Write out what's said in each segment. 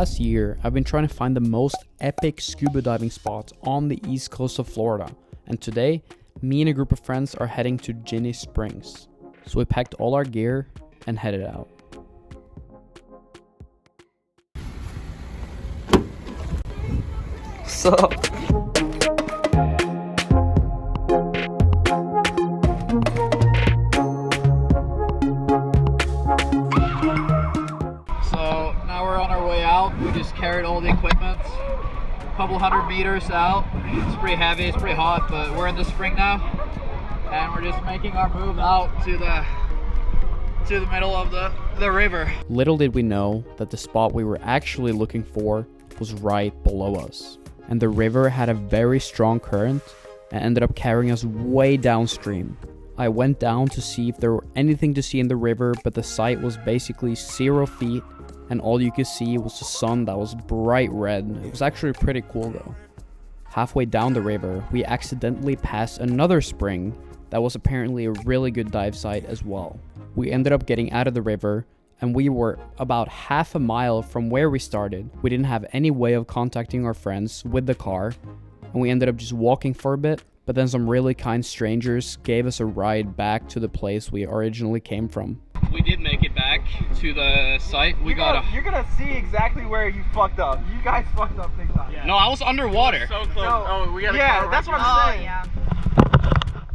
past year, I've been trying to find the most epic scuba diving spots on the east coast of Florida, and today, me and a group of friends are heading to Ginnie Springs. So we packed all our gear and headed out. What's up? So now we're on our way out. We just carried all the equipment a couple 100 meters out. It's pretty heavy, it's pretty hot, but we're in the spring now and we're just making our move out to the middle of the river. Little did we know that the spot we were actually looking for was right below us. And the river had a very strong current and ended up carrying us way downstream. I went down to see if there were anything to see in the river, but the sight was basically 0 feet and all you could see was the sun that was bright red. It was actually pretty cool though. Halfway down the river, we accidentally passed another spring that was apparently a really good dive site as well. We ended up getting out of the river and we were about half a mile from where we started. We didn't have any way of contacting our friends with the car and we ended up just walking for a bit, but then some really kind strangers gave us a ride back to the place we originally came from. We did make it back to the site. You're gonna see exactly where you fucked up. You guys fucked up big time. Yeah. No, I was underwater. So close. No. We got that's what I'm saying. Yeah.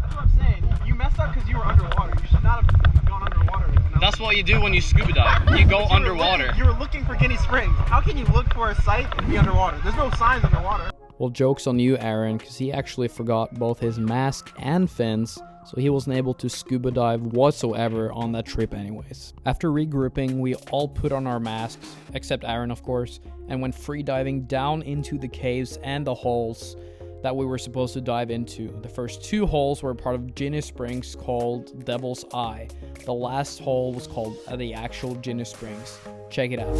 That's what I'm saying. You messed up because you were underwater. You should not have gone underwater. That's what you do when you scuba dive. You go underwater. You were looking for Ginnie Springs. How can you look for a site and be underwater? There's no signs underwater. Well, joke's on you, Aaron, because he actually forgot both his mask and fins, so he wasn't able to scuba dive whatsoever on that trip anyways. After regrouping, we all put on our masks, except Aaron of course, and went free diving down into the caves and the holes that we were supposed to dive into. The first 2 holes were part of Ginnie Springs called Devil's Eye. The last hole was called the actual Ginnie Springs. Check it out.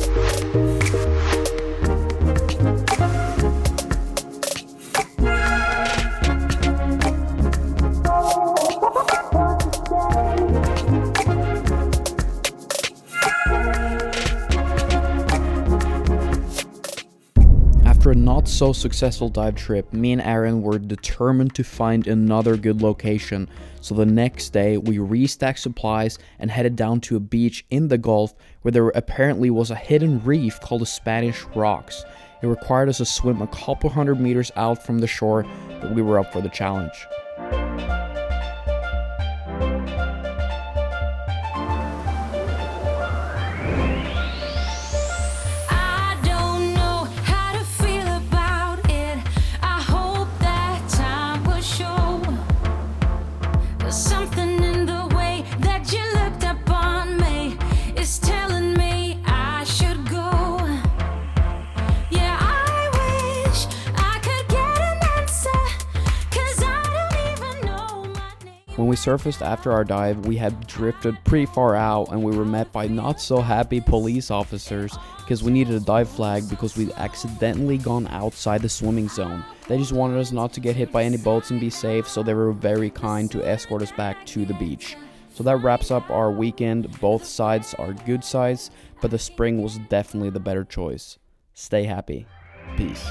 After a not so successful dive trip, me and Aaron were determined to find another good location. So the next day we restacked supplies and headed down to a beach in the Gulf where there apparently was a hidden reef called the Spanish Rocks. It required us to swim a couple 100 meters out from the shore, but we were up for the challenge. When we surfaced after our dive, we had drifted pretty far out and we were met by not so happy police officers because we needed a dive flag because we'd accidentally gone outside the swimming zone. They just wanted us not to get hit by any boats and be safe, so they were very kind to escort us back to the beach. So that wraps up our weekend. Both sides are good sides, but the spring was definitely the better choice. Stay happy. Peace.